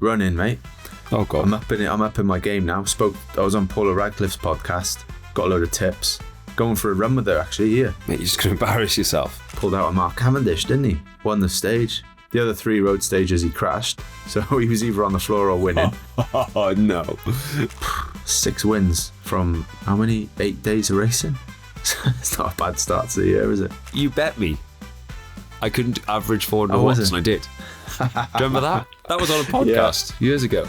running, mate. Oh God. I'm up in my game now. I was on Paula Radcliffe's podcast. Got a load of tips. Going for a run with her actually. Yeah. Mate, you're just gonna embarrass yourself. Pulled out a Mark Cavendish, didn't he? Won the stage. The other 3 road stages he crashed. So he was either on the floor or winning. Oh no. 6 wins from how many? 8 days of racing. It's not a bad start to the year, is it? You bet me I couldn't average 400 Oh, was watts, it? and I did. Do you remember that? That was on a podcast years ago.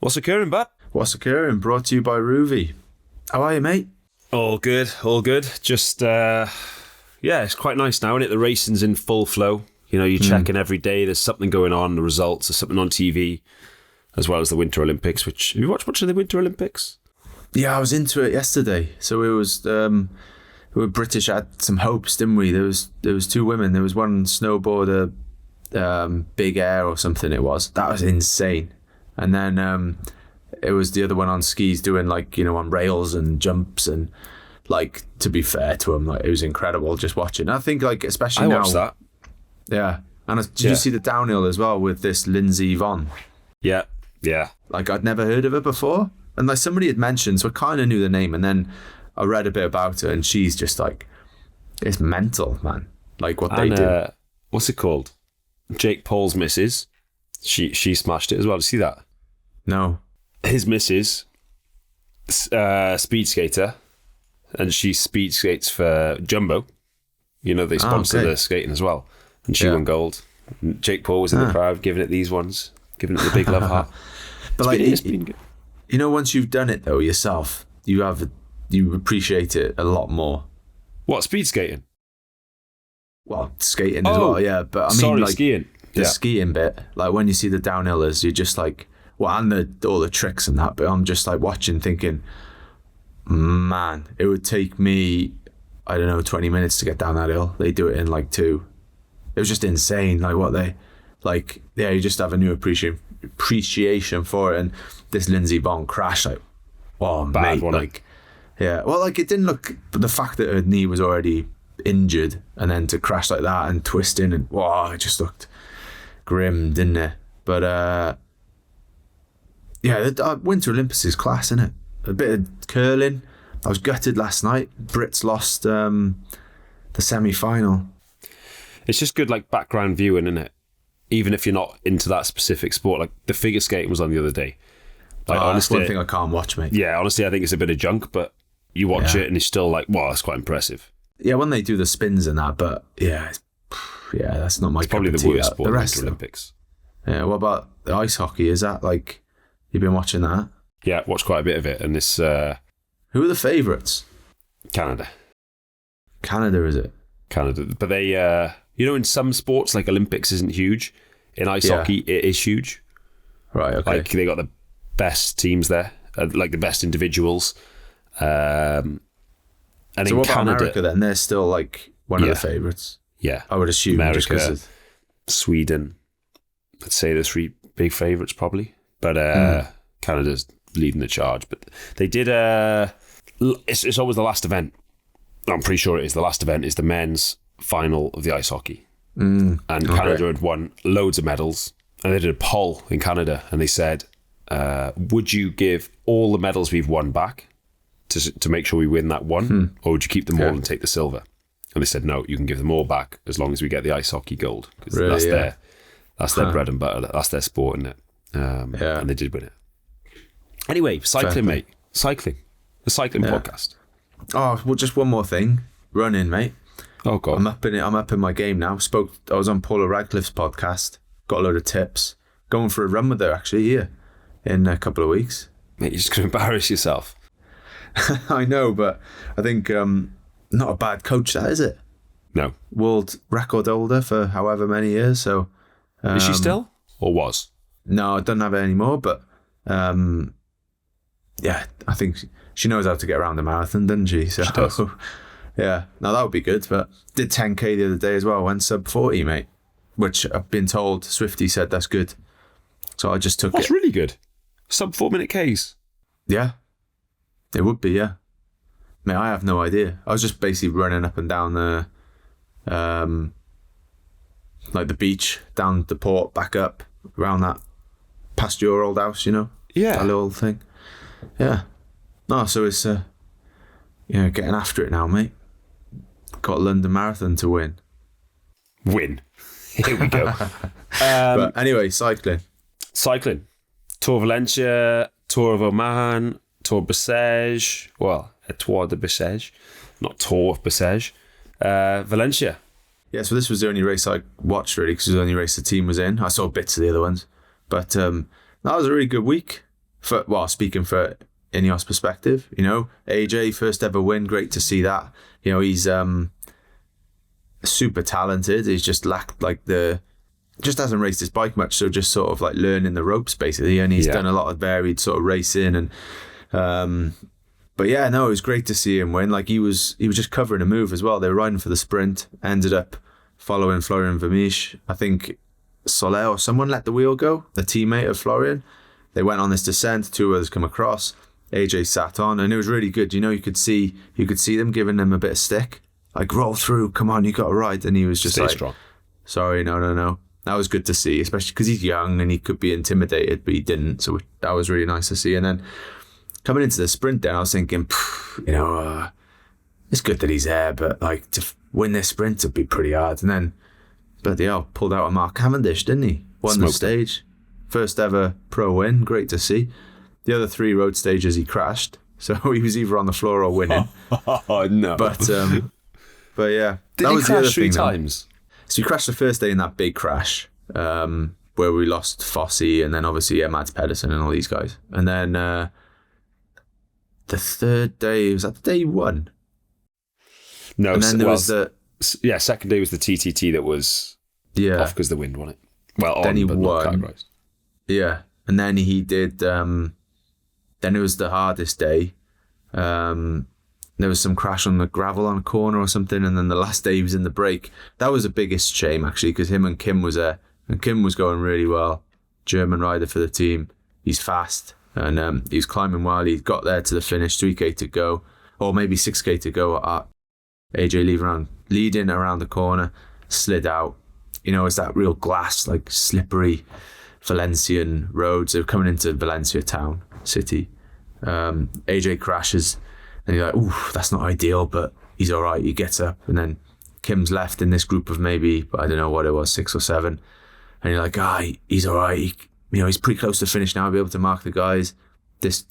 What's occurring, bud? What's occurring? Brought to you by Rouvy. How are you, mate? All good, all good. Just, yeah, it's quite nice now, isn't it? The racing's in full flow. You know, you're checking every day. There's something going on, the results, there's something on TV, as well as the Winter Olympics, which... Have you watched much of the Winter Olympics? Yeah, I was into it yesterday. So it was... we were British, had some hopes, didn't we? There was 2 women. There was one snowboarder, Big Air or something it was. That was insane. And then it was the other one on skis doing on rails and jumps, and to be fair to him, it was incredible just watching. I think especially I now. watched that. Yeah. And did you see the downhill as well with this Lindsay Vonn? Yeah. I'd never heard of her before. And somebody had mentioned, so I kind of knew the name, and then I read a bit about her, and she's just it's mental, man. What they do. What's it called? Jake Paul's missus. She smashed it as well. Did you see that? No. His missus, speed skater, and she speed skates for Jumbo. You know, they sponsor the skating as well. And she won gold. And Jake Paul was in the crowd giving it these ones, giving it the big love heart. But it's been good. You know, once you've done it though yourself, you appreciate it a lot more. What, speed skating? Well, skating as well, yeah. But I mean, skiing. The skiing bit, when you see the downhillers, you're just and all the tricks and that. But I'm just watching, thinking, man, it would take me, 20 minutes to get down that hill. They do it in 2. It was just insane. What they, you just have a new appreciation for it. And this Lindsay Vonn crash, bad, mate, wasn't it? Yeah, well, it didn't look. But the fact that her knee was already injured, and then to crash like that and twisting, and it just looked grim, didn't it? But the Winter Olympics is class, isn't it? A bit of curling. I was gutted last night. Brits lost the semi-final. It's just good background viewing, isn't it? Even if you're not into that specific sport. The figure skating was on the other day. Honestly, that's one honestly, thing I can't watch, mate. Yeah, honestly, I think it's a bit of junk, but you watch it and it's still that's quite impressive. Yeah, when they do the spins and that, but that's not my It's probably cup of the tea, worst sport the in the rest Winter of them. Olympics. Yeah, what about the ice hockey? Is that you've been watching that? Yeah, watched quite a bit of it, and it's Who are the favourites? Canada. Canada, is it? Canada. But they, in some sports, Olympics isn't huge. In ice hockey, it is huge. Right, okay. They got the best teams there, the best individuals. And so in what Canada, about America then? They're still one of the favourites. Yeah. I would assume. America, just 'cause of... Sweden, I'd say the 3 big favourites probably. But Canada's leading the charge. But they did, it's always the last event. I'm pretty sure it is. The last event is the men's final of the ice hockey. And Canada had won loads of medals. And they did a poll in Canada, and they said, would you give all the medals we've won back to make sure we win that one? Or would you keep them all and take the silver? And they said, no, you can give them all back as long as we get the ice hockey gold. Because that's their bread and butter. That's their sport, isn't it? And they did win it. Anyway, cycling, mate. Cycling. The cycling podcast. Oh, well, just one more thing. Running, mate. Oh, God. I'm up in my game now. I was on Paula Radcliffe's podcast. Got a load of tips. Going for a run with her, actually, in a couple of weeks. Mate, you're just going to embarrass yourself. I know, but I think not a bad coach, that, is it? No. World record holder for however many years, so... is she still? Or was? No, I don't have it anymore, but I think she knows how to get around a marathon, doesn't she? So, she does. Yeah, no, that would be good, but did 10k the other day as well, went sub 40, mate, which I've been told, Swifty said that's good. So I just took That's it. really good. Sub 4 minute Ks. Yeah, it would be, yeah. Mate, I have no idea. I was just basically running up and down the like the beach, down the port, back up, around that, past your old house, you know? Yeah. That little thing. Yeah. No, so it's, getting after it now, mate. Got London Marathon to win. Win. Here we go. But anyway, cycling. Tour of Valencia, Tour of Oman, Tour of Bessèges. Well, a Tour de Bessèges, not Tour of Bessèges. Valencia. Yeah, so this was the only race I watched, really, because it was the only race the team was in. I saw bits of the other ones. But that was a really good week. Speaking for Ineos perspective, AJ, first ever win, great to see that. He's super talented. He's just lacked just hasn't raced his bike much, so just sort of like learning the ropes basically. And he's done a lot of varied sort of racing, and but yeah, no, it was great to see him win. Like he was just covering a move as well. They were riding for the sprint, ended up following Florian Vermeersch. I think Soler or someone let the wheel go, the teammate of Florian. They went on this descent, two others come across. AJ sat on, and it was really good. You could see them giving him a bit of stick, like roll through, come on, you got to ride. And he was just Stay strong. Sorry, no. That was good to see, especially because he's young and he could be intimidated, but he didn't. So that was really nice to see. And then coming into the sprint, then I was thinking, it's good that he's there, but like to win this sprint would be pretty hard. And then, bloody hell, pulled out a Mark Cavendish, didn't he? Won the stage. First ever pro win, great to see. The other 3 road stages he crashed, so he was either on the floor or winning. Oh no! But yeah, did that he was crash the other 3 thing, times? So he crashed the first day in that big crash, where we lost Fossey and then obviously Mads Pedersen and all these guys. And then the third day, was that the day he won? No, and then there was second day was the TTT that was off because the wind won it. Well, then he but won. Not categorized. Yeah, and then he did. Then it was the hardest day. There was some crash on the gravel on a corner or something, and then the last day he was in the break. That was the biggest shame actually, because him and Kim was there, and Kim was going really well. German rider for the team. He's fast, and he was climbing well. He got there to the finish, 3k to go, or maybe 6k to go. AJ leading around the corner, slid out. It's that real glass, like slippery Valencian roads. They're coming into Valencia town, city. AJ crashes. And you're like, ooh, that's not ideal, but he's all right. He gets up, and then Kim's left in this group of maybe, I don't know what it was, 6 or 7. And you're like, he's all right. He's pretty close to finish now. I'll be able to mark the guys. This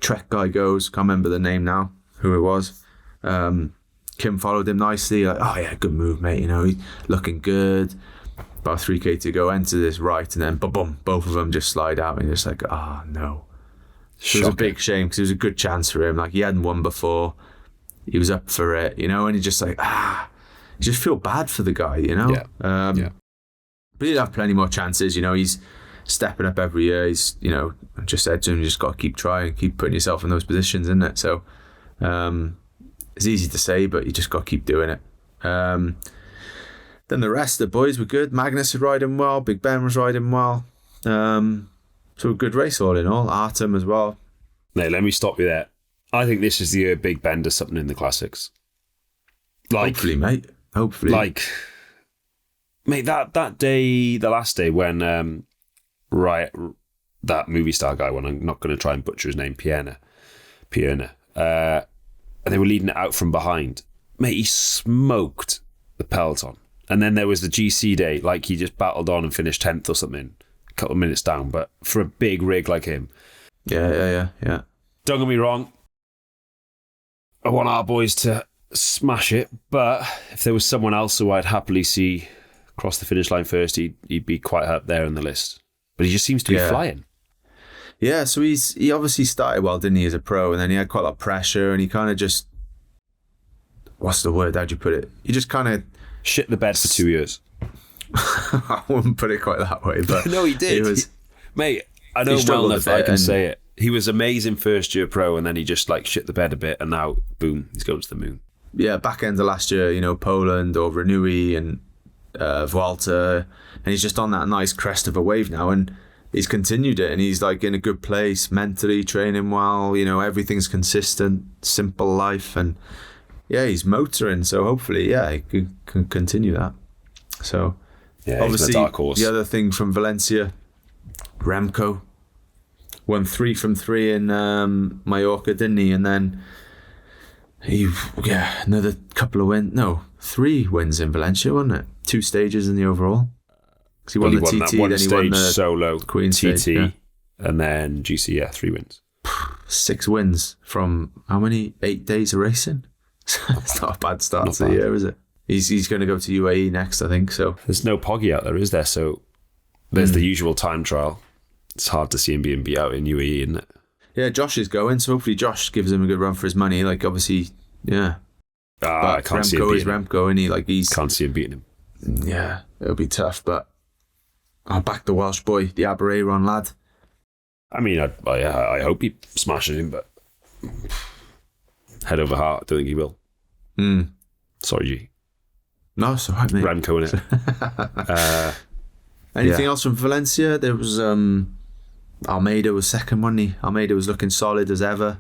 Trek guy goes, can't remember the name now, who it was. Kim followed him nicely. Like, oh yeah, good move, mate. He's looking good. About 3k to go, enter this right, and then boom, both of them just slide out, and you're just like, no. So it was a big shame because it was a good chance for him. Like he hadn't won before, he was up for it, and he just like you just feel bad for the guy, Yeah. But he'll have plenty more chances. He's stepping up every year. He's I just said to him, you just got to keep trying, keep putting yourself in those positions, isn't it? So it's easy to say, but you just got to keep doing it. Then the rest of the boys were good. Magnus was riding well. Big Ben was riding well. So a good race all in all. Artem as well. No, let me stop you there. I think this is the year Big Ben does something in the classics. Hopefully, mate. Hopefully. Mate, that day, the last day when that movie star guy, when I'm not going to try and butcher his name, Pierna, and they were leading it out from behind. Mate, he smoked the peloton. And then there was the GC day, like he just battled on and finished 10th or something. Couple of minutes down, but for a big rig like him. Yeah. Don't get me wrong, I want our boys to smash it, but if there was someone else who I'd happily see cross the finish line first, he'd be quite up there on the list. But he just seems to be flying. Yeah, so he obviously started well, didn't he, as a pro, and then he had quite a lot of pressure, and he kind of just, what's the word, how'd you put it? He just kind of shit the bed for 2 years. I wouldn't put it quite that way, but no, he did. Mate, I know well enough that I can say it. He was amazing first year pro, and then he just shit the bed a bit, and now boom, he's going to the moon. Yeah, back end of last year, Poland or Renui and Vuelta, and he's just on that nice crest of a wave now, and he's continued it, and he's in a good place mentally, training well. Everything's consistent, simple life, and yeah, he's motoring. So hopefully, he can continue that. So. Yeah, Obviously, he's a dark horse. the other thing from Valencia, Remco won 3 from 3 in Mallorca, didn't he? And then another couple of wins. No, 3 wins in Valencia, wasn't it? 2 stages in the overall. Because he won the TT, then he won the solo, Queen TT, stage, and then GC, 3 wins. 6 wins from how many? 8 days of racing? It's not a bad start to the year, is it? He's going to go to UAE next, I think. So there's no Poggy out there, is there? So there's the usual time trial. It's hard to see him being beat out in UAE, isn't it? Yeah, Josh is going, so hopefully Josh gives him a good run for his money. Like, obviously, yeah. I can't see him beating him. Remco, and he's can't see him beating him. Yeah, it'll be tough, but I'll back the Welsh boy, the Abereiron lad. I mean, I hope he smashes him, but head over heart, I don't think he will. Sorry, G. No, it's all right, mate. Remco, innit? Anything else from Valencia? There was Almeida was second, wasn't he? Almeida was looking solid as ever.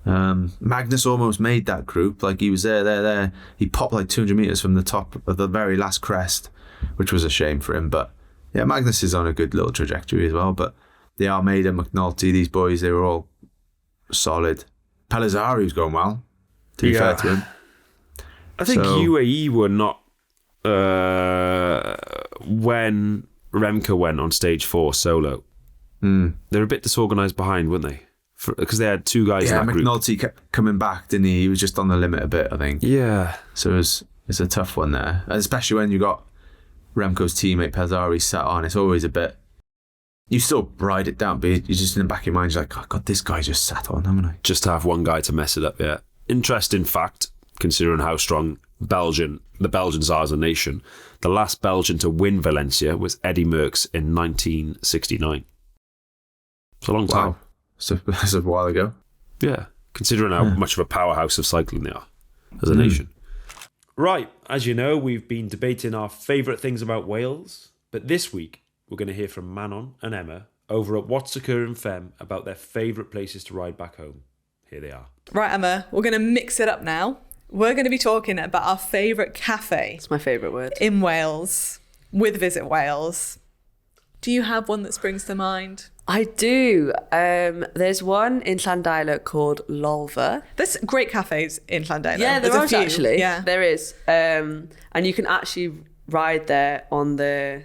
Magnus almost made that group. Like, he was there. He popped like 200 metres from the top of the very last crest, which was a shame for him. But yeah, Magnus is on a good little trajectory as well. But the Almeida, McNulty, these boys, they were all solid. Pellizzari was going well, to be fair to him. I think UAE were not... when Remco went on stage 4 solo, they're a bit disorganised behind, weren't they? Because they had 2 guys in that group. McNulty kept coming back, didn't he? He was just on the limit a bit, I think. Yeah. So it's a tough one there. Especially when you got Remco's teammate Pellizzari sat on. It's always a bit... You still ride it down, but you're just in the back of your mind, you're like, oh, God, this guy just sat on, haven't I? Just to have one guy to mess it up, yeah. Interesting fact, considering how strong the Belgians are as a nation. The last Belgian to win Valencia was Eddy Merckx in 1969. It's a long time. Wow. So that's a while ago. Yeah, considering how much of a powerhouse of cycling they are as a nation. Right, as you know, we've been debating our favourite things about Wales, but this week we're going to hear from Manon and Emma over at Watsaker and Fem about their favourite places to ride back home. Here they are. Right, Emma, we're going to mix it up now. We're going to be talking about our favourite cafe. It's my favourite word. In Wales, with Visit Wales. Do you have one that springs to mind? I do. There's one in Llandilo called Lolva. There's great cafes in Llandilo. Yeah, there is actually. Yeah. There is. And you can actually ride there on the...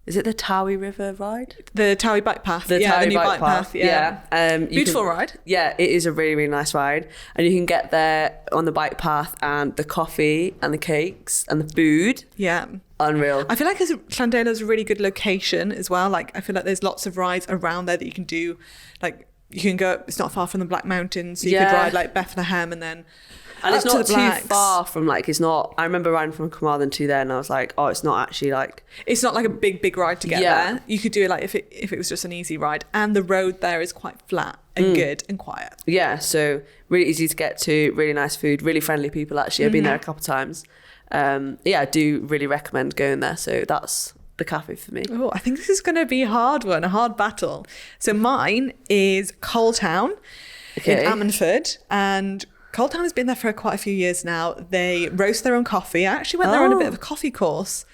Is it the Towie River ride? The Towie Bike Path. The new bike path. Yeah. Beautiful ride. Yeah, it is a really, really nice ride. And you can get there on the bike path, and the coffee and the cakes and the food. Yeah. Unreal. I feel like Llandilo is a really good location as well. Like, I feel like there's lots of rides around there that you can do. Like, you can go, it's not far from the Black Mountains, so you could ride like Bethlehem and then... And it's not too far from, like, it's not... I remember riding from Carmarthen to there, and I was like, oh, it's not actually, like... It's not like a big ride to get there. You could do it, like, if it was just an easy ride. And the road there is quite flat and good and quiet. Yeah, so really easy to get to, really nice food, really friendly people, actually. I've been there a couple of times. I do really recommend going there. So that's the cafe for me. Oh, I think this is going to be a hard one, a hard battle. So mine is Coal Town in Ammanford, and Coal Town has been there for quite a few years now. They roast their own coffee. I actually went there on a bit of a coffee course,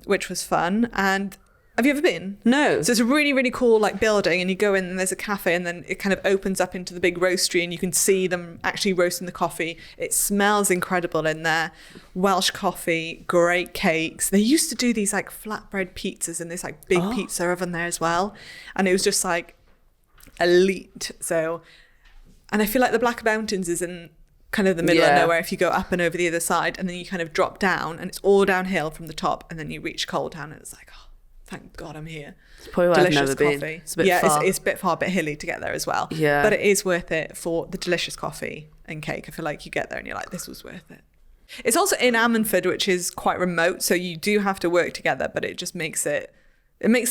which was fun. And have you ever been? No. So it's a really, really cool like building, and you go in and there's a cafe, and then it kind of opens up into the big roastery, and you can see them actually roasting the coffee. It smells incredible in there. Welsh coffee, great cakes. They used to do these like flatbread pizzas in this like big pizza oven there as well. And it was just like elite. So, and I feel like the Black Mountains is in kind of the middle of nowhere if you go up and over the other side, and then you kind of drop down, and it's all downhill from the top, and then you reach Coal Town, and it's like, oh, thank God I'm here. It's probably where I've never been. It's a bit far. It's a bit far, a bit hilly to get there as well. Yeah. But it is worth it for the delicious coffee and cake. I feel like you get there and you're like, this was worth it. It's also in Ammanford, which is quite remote, so you do have to work together, but it just makes the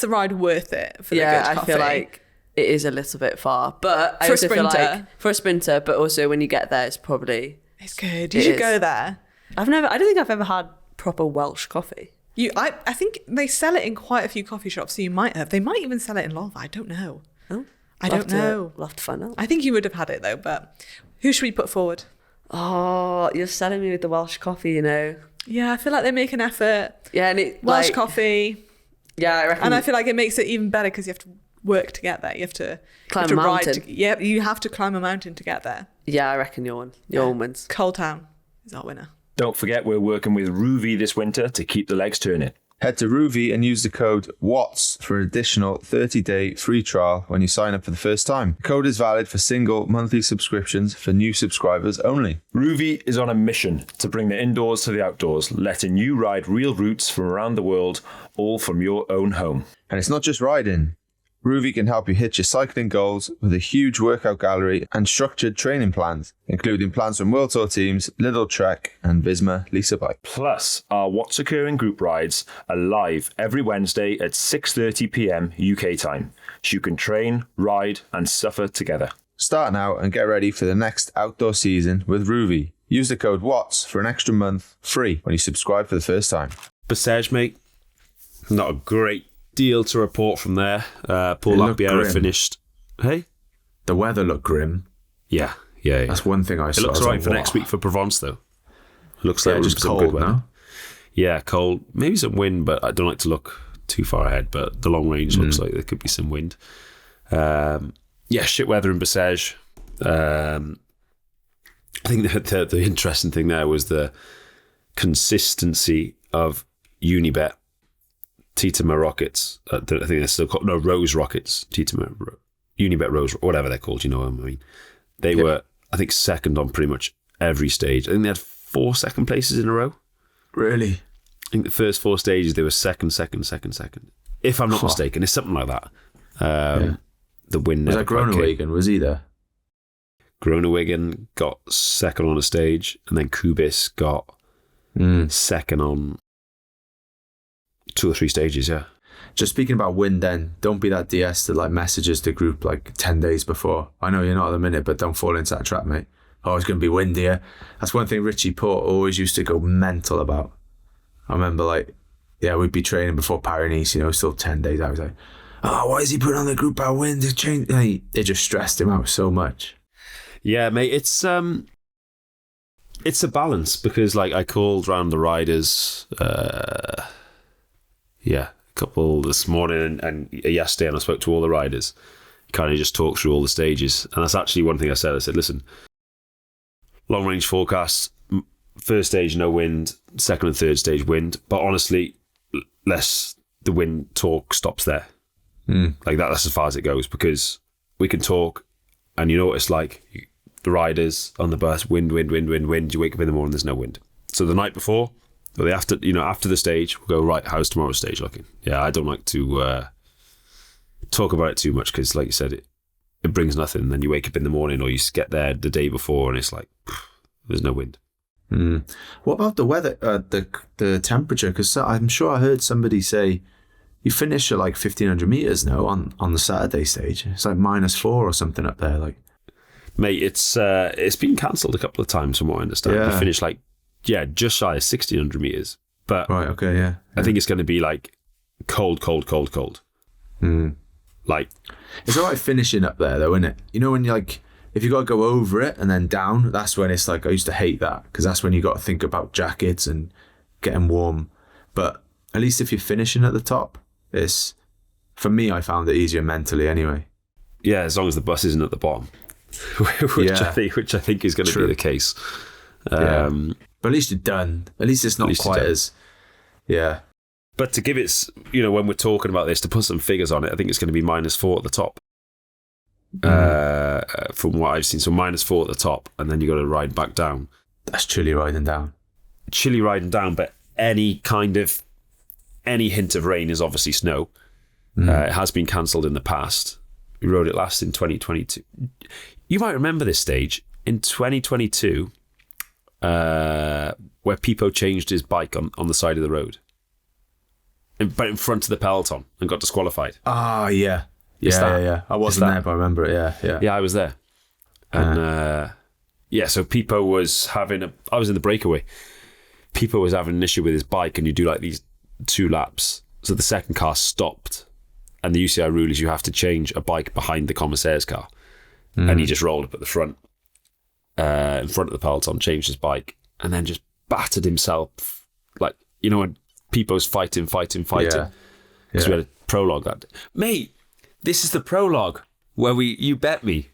ride worth it for the good coffee. I feel like it is a little bit far, but I also feel like for a sprinter, but also when you get there, it's good. You should go there. I don't think I've ever had proper Welsh coffee. I think they sell it in quite a few coffee shops, so you might have. They might even sell it in Lolva. I don't know. Oh, I don't know. We'll have to find out. I think you would have had it though, but who should we put forward? Oh, you're selling me with the Welsh coffee, you know. Yeah, I feel like they make an effort. Yeah, and it Welsh like, coffee. Yeah, I reckon. And I feel like it makes it even better because you have to work to get there. You have to Climb you have a to ride mountain. yeah, you have to climb a mountain to get there. Yeah, I reckon your one wins. Coal Town is our winner. Don't forget, we're working with Rouvy this winter to keep the legs turning. Head to Rouvy and use the code WATTS for an additional 30-day free trial when you sign up for the first time. The code is valid for single monthly subscriptions for new subscribers only. Rouvy is on a mission to bring the indoors to the outdoors, letting you ride real routes from around the world, all from your own home. And it's not just riding. Rouvy can help you hit your cycling goals with a huge workout gallery and structured training plans, including plans from World Tour teams Lidl Trek and Visma Lisa Bike. Plus, our What's Occurring group rides are live every Wednesday at 6:30 p.m. UK time, so you can train, ride and suffer together. Start now and get ready for the next outdoor season with Rouvy. Use the code WATTS for an extra month free when you subscribe for the first time. Bessèges, mate. Not a great deal to report from there. Paul Lapiera finished. Hey? The weather looked grim. Yeah. That's one thing I saw. It looks I was right like, for "Wow." next week for Provence, though. Looks like just some cold, good weather. no? Yeah, cold. Maybe some wind, but I don't like to look too far ahead. But the long range looks like there could be some wind. Shit weather in Bessèges. I think the interesting thing there was the consistency of Unibet Titama Rockets. I think they're still called Rose Rockets. Unibet Rose, whatever they're called. You know what I mean? They were, I think, second on pretty much every stage. I think they had 4 second places in a row. Really? I think the first 4 stages they were second. If I'm not mistaken, it's something like that. The win Was never that quite came. Groenewegen? Was he there? Groenewegen got second on a stage, and then Kubis got second on 2 or 3 stages. Yeah. Just speaking about wind, then don't be that DS that like messages the group like 10 days before. I know you're not at the minute, but don't fall into that trap, mate. Oh, it's going to be windier. That's one thing Richie Port always used to go mental about. I remember we'd be training before Paris-Nice, still 10 days out. I was like, oh, why is he putting on the group about wind? It just stressed him out so much. Yeah, mate, it's a balance because I called round the riders, a couple this morning and yesterday, and I spoke to all the riders. Kind of just talked through all the stages, and that's actually one thing I said. I said, listen, long range forecasts, first stage no wind, second and third stage wind, but honestly, less the wind talk stops there. That's as far as it goes, because we can talk, and you know what it's like. The riders on the bus, wind. You wake up in the morning, there's no wind. So the night before, or after the stage, we'll go, right, how's tomorrow's stage looking? Yeah, I don't like to talk about it too much because, like you said, it brings nothing. And then you wake up in the morning, or you get there the day before, and it's like, there's no wind. What about the weather, the temperature? Because I'm sure I heard somebody say you finish at 1,500 meters now on the Saturday stage. It's -4 or something up there. Mate, it's been cancelled a couple of times from what I understand. Yeah. You finish just shy of 1,600 meters. But Right, okay, yeah. I think it's going to be cold. It's all right finishing up there though, isn't it? When you if you got to go over it and then down, that's when it's I used to hate that, because that's when you got to think about jackets and getting warm. But at least if you're finishing at the top, for me, I found it easier mentally anyway. Yeah, as long as the bus isn't at the bottom. which I think is going to be the case. But at least you're done. At least it's not quite as... Yeah. But to give it, when we're talking about this, to put some figures on it, I think it's going to be -4 at the top. From what I've seen. So -4 at the top, and then you got to ride back down. That's chilly riding down. But any hint of rain is obviously snow. It has been cancelled in the past. We rode it last in 2022. You might remember this stage in 2022, where Pipo changed his bike on the side of the road, but in front of the peloton, and got disqualified. Ah, yeah. Yeah. I wasn't there, but I remember it. Yeah. Yeah, I was there. And so Pipo was I was in the breakaway. Pipo was having an issue with his bike, and you do these 2 laps. So the second car stopped, and the UCI rule is you have to change a bike behind the commissaire's car. And he just rolled up at the front, in front of the peloton, changed his bike, and then just battered himself like, you know, when Pipo's fighting. Yeah. Because we had a prologue that day. Mate, this is the prologue where you bet me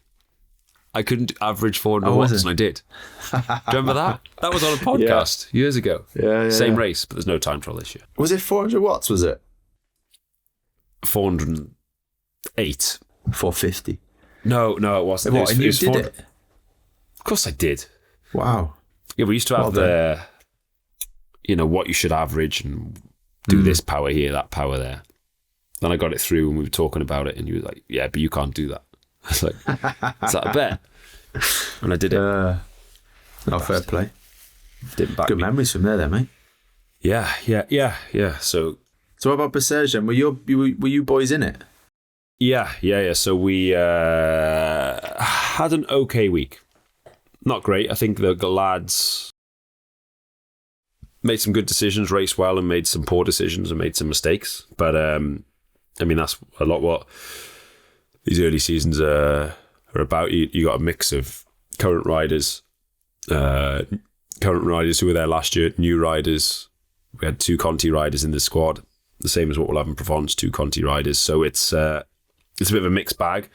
I couldn't average 400 watts, and I did. Do you remember that? That was on a podcast years ago. Yeah. Same race, but there's no time trial this year. Was it 400 watts, was it? 408. 450. No, it wasn't. What, and you did it? Of course I did. Wow. Yeah, we used to have what you should average and do this power here, that power there. Then I got it through and we were talking about it and you were like, yeah, but you can't do that. I was like, is that a bet? And I did it. Fair play. Didn't back Good me. memories from there then, mate. Yeah. So what about Bessèges then? Were you boys in it? Yeah. So we had an okay week. Not great. I think the lads made some good decisions, raced well, and made some poor decisions and made some mistakes. But I mean, that's a lot what these early seasons are about. You got a mix of current riders who were there last year, new riders. We had 2 Conti riders in the squad, the same as what we'll have in Provence, 2 Conti riders. So it's a bit of a mixed bag.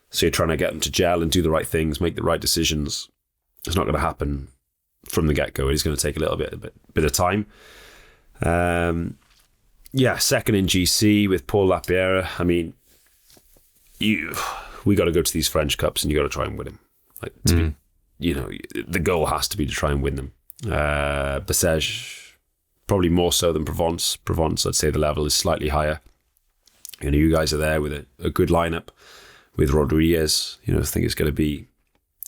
So you're trying to get them to gel and do the right things, make the right decisions. It's not going to happen from the get-go. It's going to take a little bit of time. Second in GC with Paul Lapierre. I mean, we got to go to these French Cups and you got to try and win them. Like, the goal has to be to try and win them. Bessèges, probably more so than Provence. Provence, I'd say the level is slightly higher. You know, you guys are there with a good lineup with Rodriguez. You know, I think it's going to be.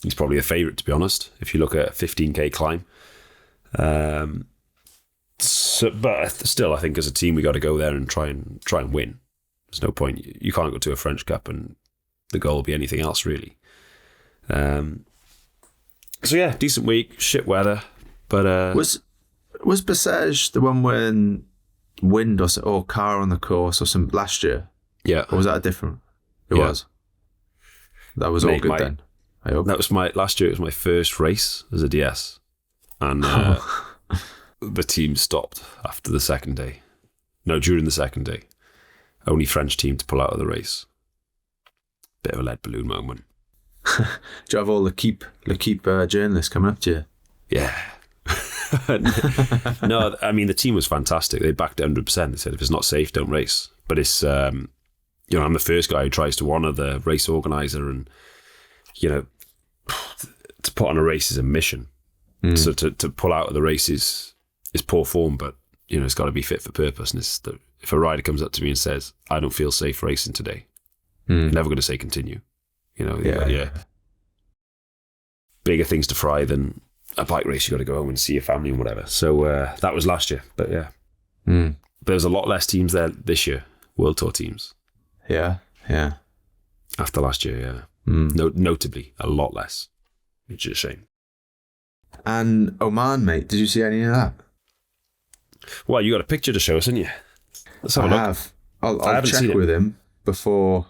He's probably a favourite, to be honest. If you look at a 15k climb. But still, I think as a team we got to go there and try and win. There's no point. You can't go to a French Cup and the goal will be anything else really. So yeah, decent week, shit weather, but was Bessèges the one when wind or car on the course or some last year? Yeah, or was that a different? It was. That was all good then. I hope. That was last year. It was my first race as a DS, and the team stopped after the second day. No, during the second day, only French team to pull out of the race. Bit of a lead balloon moment. Do you have all the L'Equipe journalists coming up to you? Yeah. No, I mean, the team was fantastic. They backed it 100%. They said, if it's not safe, don't race. But it's, I'm the first guy who tries to honour the race organiser, and, to put on a race is a mission. So to pull out of the race is poor form, but, it's got to be fit for purpose. And if a rider comes up to me and says, I don't feel safe racing today, I'm never going to say continue. Bigger things to fry than a bike race. You got to go home and see your family and whatever. So that was last year, but yeah. There's a lot less teams there this year, World Tour teams. Yeah. After last year, yeah. Notably, a lot less, which is a shame. And Oman, mate, did you see any of that? Well, you got a picture to show us, haven't you? Let's have a look. I'll check with him before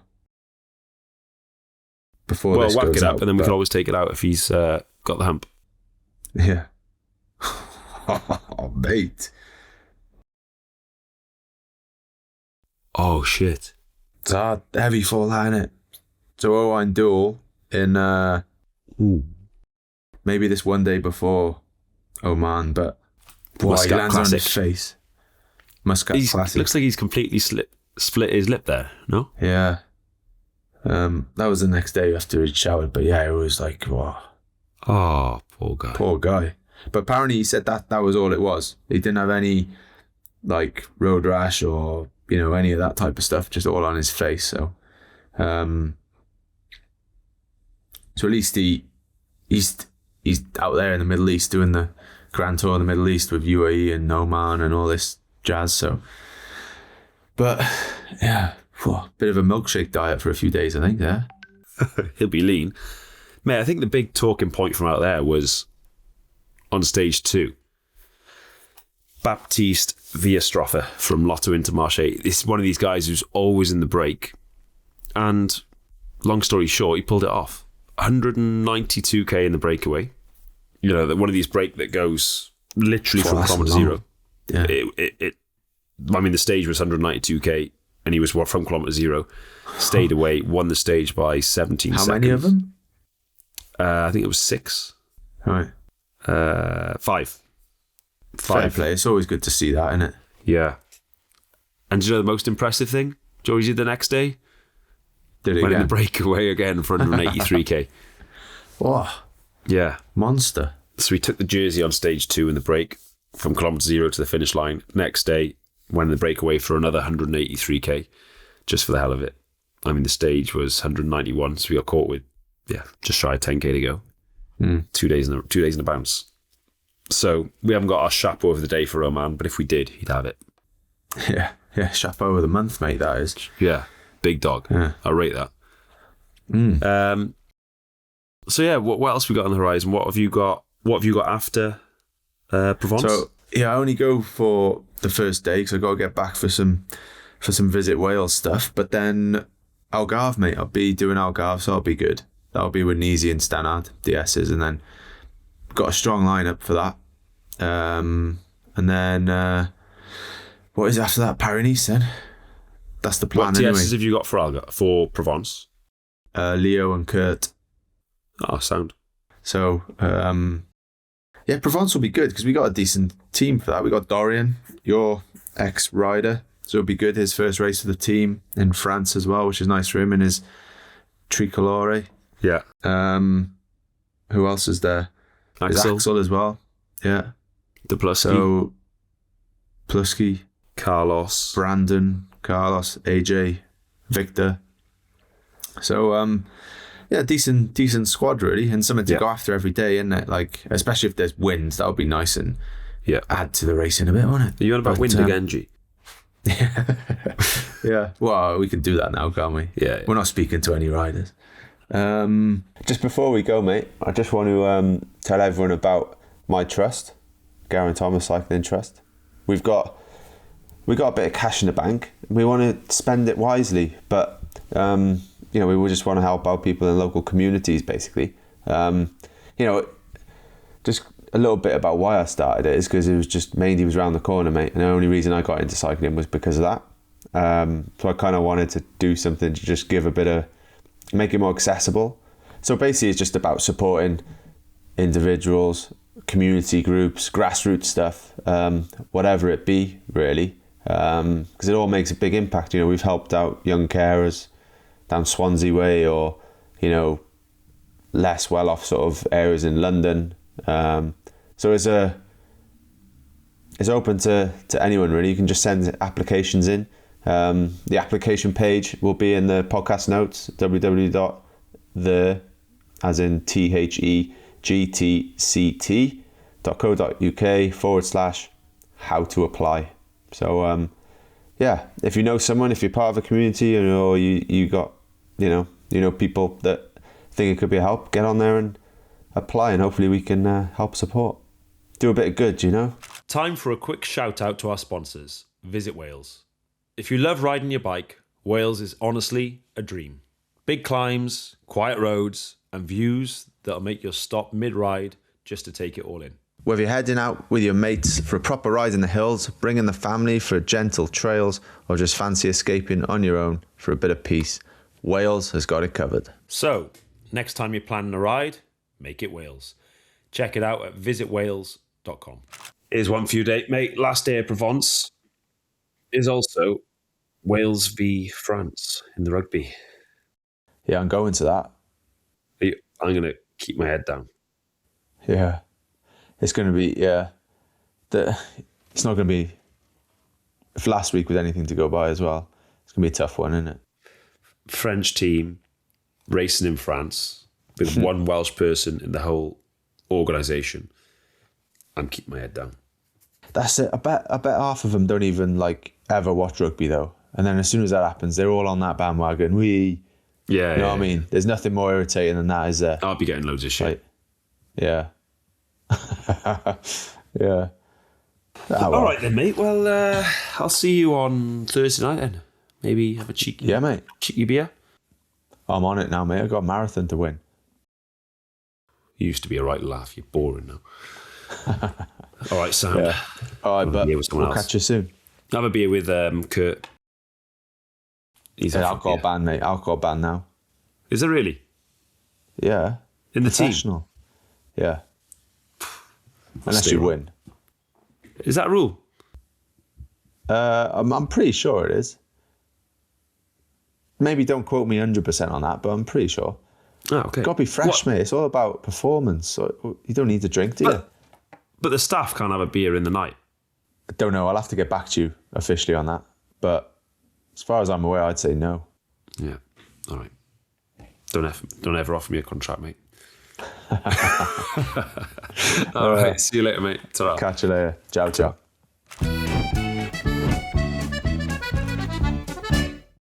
this whack goes it up, out, and then we can always take it out if he's got the hump. Yeah. Oh, mate. Oh, shit. It's a heavy fall, isn't it? So Owain Doull in maybe this one day before Oman, but he lands on his face. Muscat Classic. Looks like he's completely split his lip there, no? Yeah. That was the next day after he'd showered, but yeah, it was like, wow. Oh, poor guy. Poor guy. But apparently he said that was all it was. He didn't have any like road rash or, any of that type of stuff, just all on his face. So at least he's out there in the Middle East doing the Grand Tour of the Middle East with UAE and Oman and all this jazz. So, but yeah, bit of a milkshake diet for a few days, I think. Yeah, he'll be lean, mate. I think the big talking point from out there was on stage 2. Baptiste Villastroffa from Lotto Intermarché. This is one of these guys who's always in the break, and long story short, he pulled it off. 192k in the breakaway. One of these break that goes literally from kilometre zero. Yeah. I mean, the stage was 192k, and he was from kilometre zero. Stayed away, won the stage by 17 seconds. How many of them? I think it was 6. Right. 5. Fair play. It's always good to see that, isn't it? Yeah. And do you know the most impressive thing Joey did the next day? Did it Went in again? the breakaway again for 183k. Whoa. Yeah. Monster. So we took the jersey on stage 2 in the break from kilometre zero to the finish line. Next day, went in the breakaway for another 183k, just for the hell of it. I mean, the stage was 191, so we got caught with, just shy of 10k to go. 2 days in a bounce. So we haven't got our chapeau of the day for Oman, but if we did, he'd have it. Yeah. Yeah. Chapeau of the month, mate, that is. Yeah. Big dog. Yeah. I'll rate that. So yeah, what else we got on the horizon? What have you got after Provence? So yeah, I only go for the first day because I got to get back for some Visit Wales stuff. But then Algarve, mate, I'll be doing Algarve, so I'll be good. That'll be with Neasy and Stannard, the S's, and then got a strong lineup for that. And then what is after that? Paris then. That's the plan. What anyway. TS's have you got for Provence? Leo and Kurt. Oh, sound. So, Provence will be good because we got a decent team for that. We got Dorian, your ex-rider, so it'll be good. His first race for the team in France as well, which is nice for him in his tricolore. Yeah. Who else is there? There's Axel as well. Yeah. Duplusky. So, Plusky, Carlos. Brandon, Carlos, AJ, Victor. So, decent squad really, and something to go after every day, isn't it? Like, especially if there's wins, that would be nice and add to the racing a bit, won't it? Are you on about wind again, G? Yeah. Well, we can do that now, can't we? Yeah. We're not speaking to any riders. Just before we go, mate, I just want to tell everyone about my trust, Gar Cycling Trust. We got a bit of cash in the bank. We want to spend it wisely, but we just want to help out people in local communities, basically. Just a little bit about why I started it is because it was just mainly around the corner, mate. And the only reason I got into cycling was because of that. So I kind of wanted to do something to just make it more accessible. So basically it's just about supporting individuals, community groups, grassroots stuff, whatever it be, really. Because it all makes a big impact. We've helped out young carers down Swansea way, or less well off sort of areas in London. So it's open to anyone really. You can just send applications in. The application page will be in the podcast notes, thegtct.co.uk/how-to-apply. So if you know someone, if you're part of a community, or you got people that think it could be a help, get on there and apply, and hopefully we can help support. Do a bit of good, Time for a quick shout out to our sponsors, Visit Wales. If you love riding your bike, Wales is honestly a dream. Big climbs, quiet roads, and views that'll make you stop mid-ride just to take it all in. Whether you're heading out with your mates for a proper ride in the hills, bringing the family for gentle trails, or just fancy escaping on your own for a bit of peace, Wales has got it covered. So, next time you're planning a ride, make it Wales. Check it out at visitwales.com. Here's one for you, Dave. Mate, last day of Provence is also Wales v France in the rugby. Yeah, I'm going to that. I'm going to keep my head down. Yeah. It's going to be, it's not going to be, if last week was anything to go by as well, it's going to be a tough one, isn't it? French team racing in France with one Welsh person in the whole organisation. I'm keeping my head down. That's it. I bet half of them don't even ever watch rugby though. And then as soon as that happens, they're all on that bandwagon. You know what I mean? There's nothing more irritating than that, is there? I'll be getting loads of shit. Yeah. Yeah. Well. All right then, mate. Well, I'll see you on Thursday night then. Maybe have a cheeky beer. I'm on it now, mate. I've got a marathon to win. You used to be a right laugh. You're boring now. All right, sound. Yeah. All right, but beer with someone we'll else. catch you soon. Have a beer with Kurt. He's An off alcohol beer. ban, mate. Alcohol ban now. Is there really? Yeah. In the team? Professional. Yeah. Unless Stay you on. win. Is that a rule? I'm pretty sure it is. Maybe don't quote me 100% on that, but I'm pretty sure. Oh, okay. Got to be fresh, mate. It's all about performance. So you don't need to drink, do you? But the staff can't have a beer in the night. I don't know. I'll have to get back to you officially on that. But as far as I'm aware, I'd say no. Yeah. All right. Don't ever offer me a contract, mate. All right. See you later, mate. Ta-ra. Catch you later. Ciao, ciao.